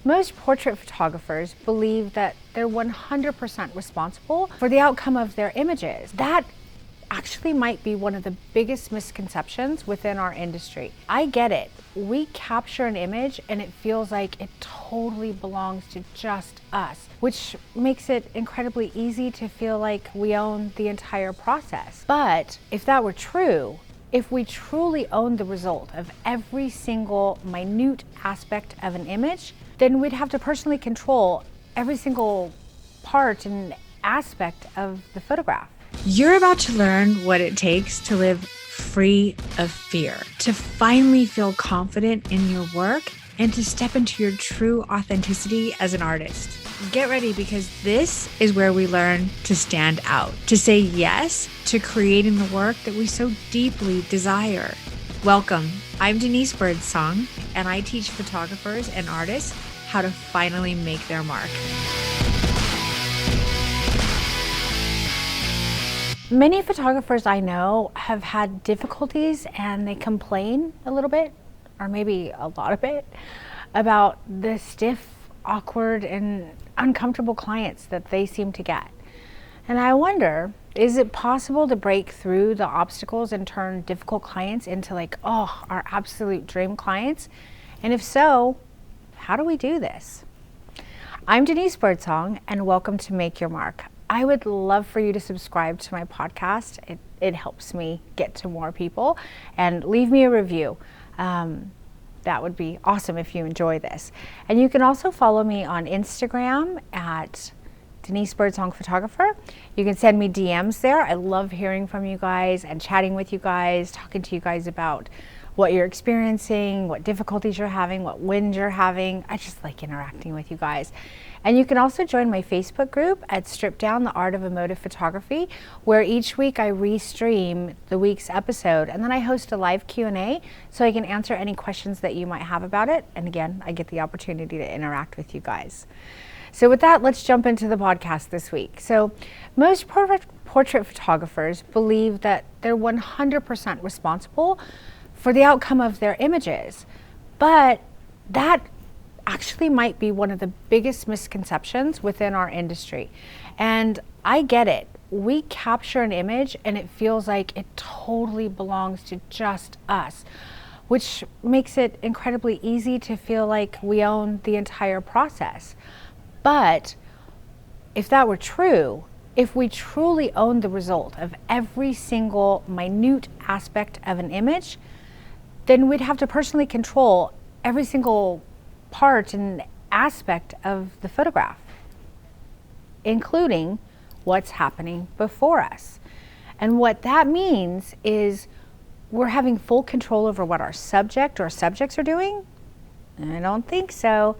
Most portrait photographers believe that they're 100% responsible for the outcome of their images. That actually might be one of the biggest misconceptions within our industry. I get it. We capture an image and it feels like it totally belongs to just us, which makes it incredibly easy to feel like we own the entire process. But if that were true, if we truly owned the result of every single minute aspect of an image, then we'd have to personally control every single part and aspect of the photograph. You're about to learn what it takes to live free of fear, to finally feel confident in your work, and to step into your true authenticity as an artist. Get ready, because this is where we learn to stand out, to say yes to creating the work that we so deeply desire. Welcome. I'm Denise Birdsong, and I teach photographers and artists how to finally make their mark. Many photographers I know have had difficulties, and they complain a little bit, or maybe a lot of it, about the stiff, awkward, and uncomfortable clients that they seem to get. And I wonder, is it possible to break through the obstacles and turn difficult clients into our absolute dream clients? And if so, how do we do this? I'm Denise Birdsong, and welcome to Make Your Mark. I would love for you to subscribe to my podcast. It helps me get to more people, and leave me a review. That would be awesome if you enjoy this. And you can also follow me on Instagram at Denise Birdsong Photographer. You can send me DMs there. I love hearing from you guys and chatting with you guys, talking to you guys about what you're experiencing, what difficulties you're having, what wins you're having. I just like interacting with you guys. And you can also join my Facebook group at Strip Down the Art of Emotive Photography, where each week I restream the week's episode, and then I host a live Q&A so I can answer any questions that you might have about it. And again, I get the opportunity to interact with you guys. So with that, let's jump into the podcast this week. So most portrait photographers believe that they're 100% responsible for the outcome of their images, but that actually might be one of the biggest misconceptions within our industry. And I get it. We capture an image and it feels like it totally belongs to just us, which makes it incredibly easy to feel like we own the entire process. But if that were true, if we truly owned the result of every single minute aspect of an image, then we'd have to personally control every single part and aspect of the photograph, including what's happening before us. And what that means is we're having full control over what our subject or subjects are doing? I don't think so.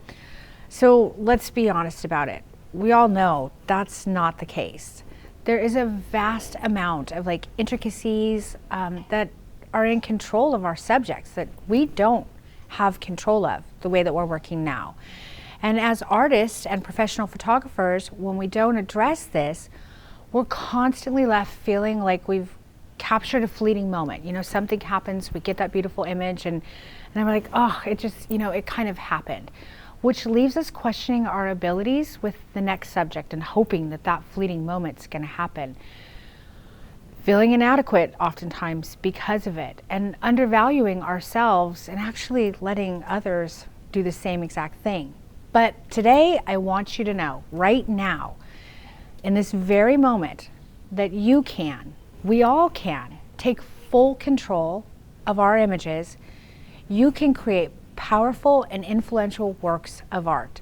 So let's be honest about it. We all know that's not the case. There is a vast amount of intricacies that are in control of our subjects that we don't have control of the way that we're working now. And as artists and professional photographers, when we don't address this, we're constantly left feeling like we've captured a fleeting moment. Something happens, we get that beautiful image, and then we're like, oh, it just, it kind of happened, which leaves us questioning our abilities with the next subject and hoping that that fleeting moment's gonna happen. Feeling inadequate oftentimes because of it, and undervaluing ourselves and actually letting others do the same exact thing. But today I want you to know, right now, in this very moment, that we all can take full control of our images. You can create powerful and influential works of art.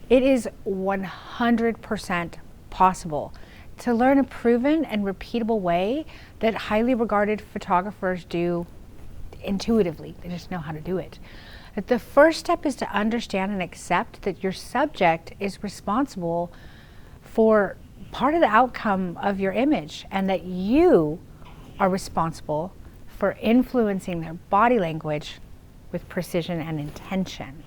It is 100% possible to learn a proven and repeatable way that highly regarded photographers do intuitively. They just know how to do it. But the first step is to understand and accept that your subject is responsible for part of the outcome of your image, and that you are responsible for influencing their body language with precision and intention.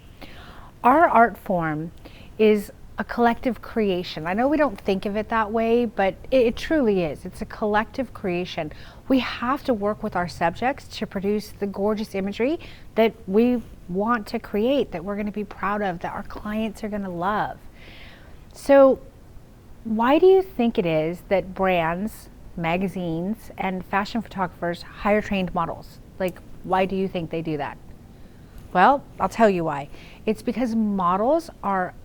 Our art form is a collective creation. I know we don't think of it that way, but it truly is. It's a collective creation. We have to work with our subjects to produce the gorgeous imagery that we want to create, that we're going to be proud of, that our clients are going to love. So why do you think it is that brands, magazines, and fashion photographers hire trained models? Like, why do you think they do that? Well, I'll tell you why. It's because models are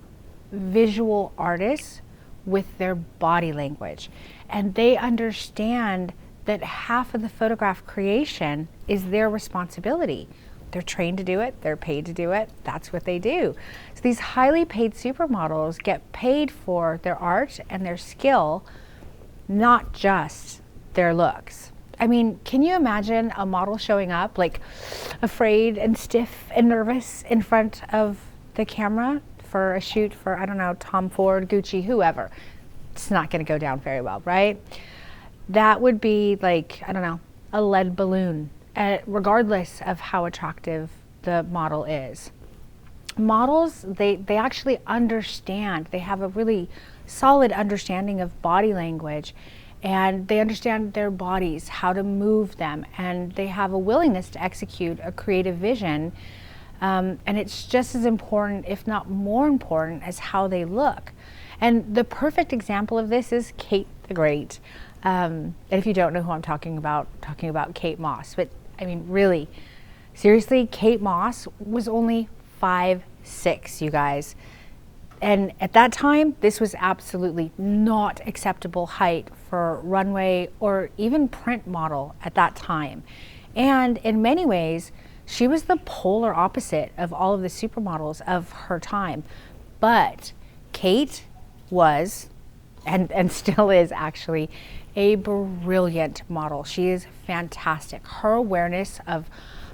visual artists with their body language, and they understand that half of the photograph creation is their responsibility. They're trained to do it, they're paid to do it, that's what they do. So these highly paid supermodels get paid for their art and their skill, not just their looks. I mean, can you imagine a model showing up like afraid and stiff and nervous in front of the camera for a shoot for, I don't know, Tom Ford, Gucci, whoever? It's not going to go down very well, right? That would be like, I don't know, a lead balloon, regardless of how attractive the model is. Models, they actually understand, they have a really solid understanding of body language, and they understand their bodies, how to move them, and they have a willingness to execute a creative vision. And it's just as important, if not more important, as how they look. And the perfect example of this is Kate the Great. And if you don't know who I'm talking about Kate Moss. But I mean, really, seriously, Kate Moss was only 5'6", you guys. And at that time, this was absolutely not acceptable height for runway or even print model at that time. And in many ways, she was the polar opposite of all of the supermodels of her time. But Kate was, and still is actually, a brilliant model. She is fantastic. Her awareness of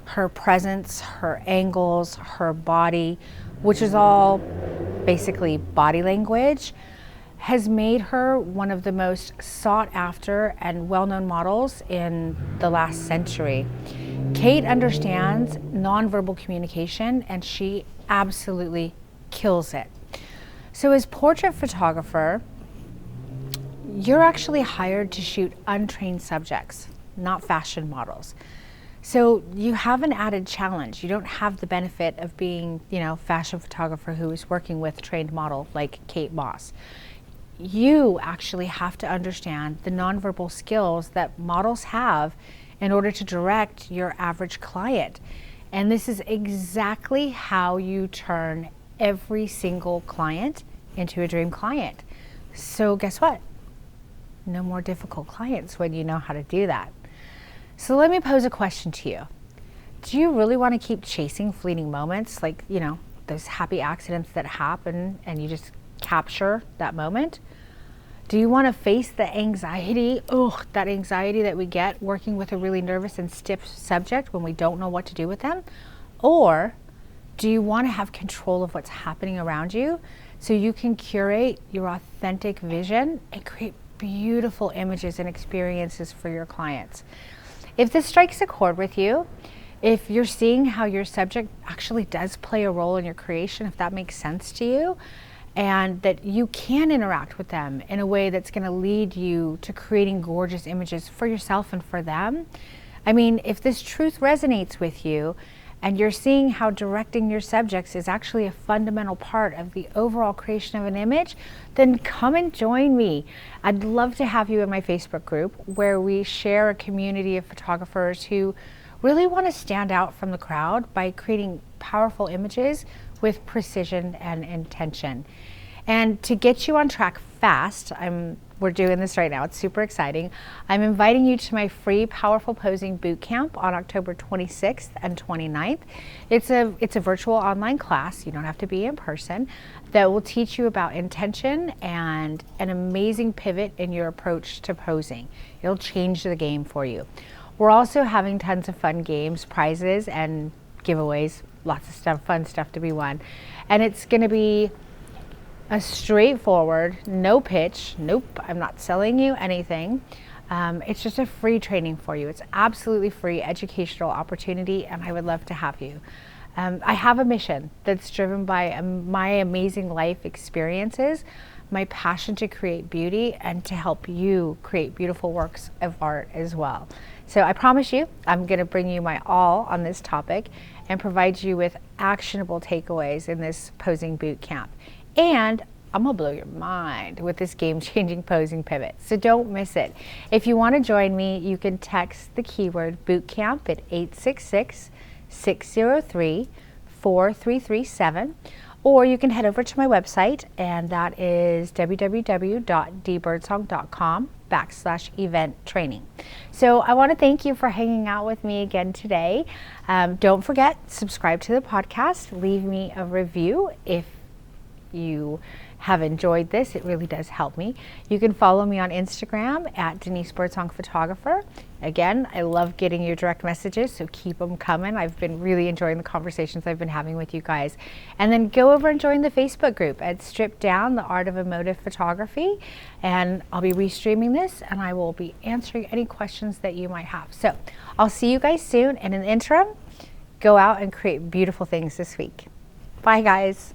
her presence, her angles, her body, which is all basically body language, has made her one of the most sought after and well-known models in the last century. Kate understands nonverbal communication, and she absolutely kills it. So as portrait photographer, you're actually hired to shoot untrained subjects, not fashion models. So you have an added challenge. You don't have the benefit of being, fashion photographer who is working with trained model like Kate Moss. You actually have to understand the nonverbal skills that models have in order to direct your average client. And this is exactly how you turn every single client into a dream client. So guess what? No more difficult clients when you know how to do that. So let me pose a question to you. Do you really want to keep chasing fleeting moments, like, those happy accidents that happen and you just capture that moment? Do you want to face the anxiety, that anxiety that we get working with a really nervous and stiff subject when we don't know what to do with them? Or do you want to have control of what's happening around you so you can curate your authentic vision and create beautiful images and experiences for your clients? If this strikes a chord with you, if you're seeing how your subject actually does play a role in your creation, if that makes sense to you, and that you can interact with them in a way that's going to lead you to creating gorgeous images for yourself and for them. I mean, if this truth resonates with you and you're seeing how directing your subjects is actually a fundamental part of the overall creation of an image, then come and join me. I'd love to have you in my Facebook group where we share a community of photographers who really want to stand out from the crowd by creating powerful images with precision and intention. And to get you on track fast, we're doing this right now, it's super exciting. I'm inviting you to my free Powerful Posing Bootcamp on October 26th and 29th. It's a virtual online class, you don't have to be in person, that will teach you about intention and an amazing pivot in your approach to posing. It'll change the game for you. We're also having tons of fun games, prizes, and giveaways, lots of stuff, fun stuff to be won. And it's gonna be a straightforward, no pitch, nope, I'm not selling you anything. It's just a free training for you. It's absolutely free educational opportunity, and I would love to have you. I have a mission that's driven by my amazing life experiences, my passion to create beauty, and to help you create beautiful works of art as well. So I promise you, I'm going to bring you my all on this topic and provide you with actionable takeaways in this posing boot camp. And I'm gonna blow your mind with this game-changing posing pivot. So don't miss it. If you want to join me, you can text the keyword bootcamp at 866-603-4337, or you can head over to my website, and that is www.dbirdsong.com/event training. So I want to thank you for hanging out with me again today. Don't forget, subscribe to the podcast, leave me a review if you have enjoyed this. It really does help me. You can follow me on Instagram at Denise Birdsong Photographer. Again, I love getting your direct messages, so keep them coming. I've been really enjoying the conversations I've been having with you guys. And then go over and join the Facebook group at Strip Down, the Art of Emotive Photography. And I'll be restreaming this, and I will be answering any questions that you might have. So I'll see you guys soon. And in the interim, go out and create beautiful things this week. Bye, guys.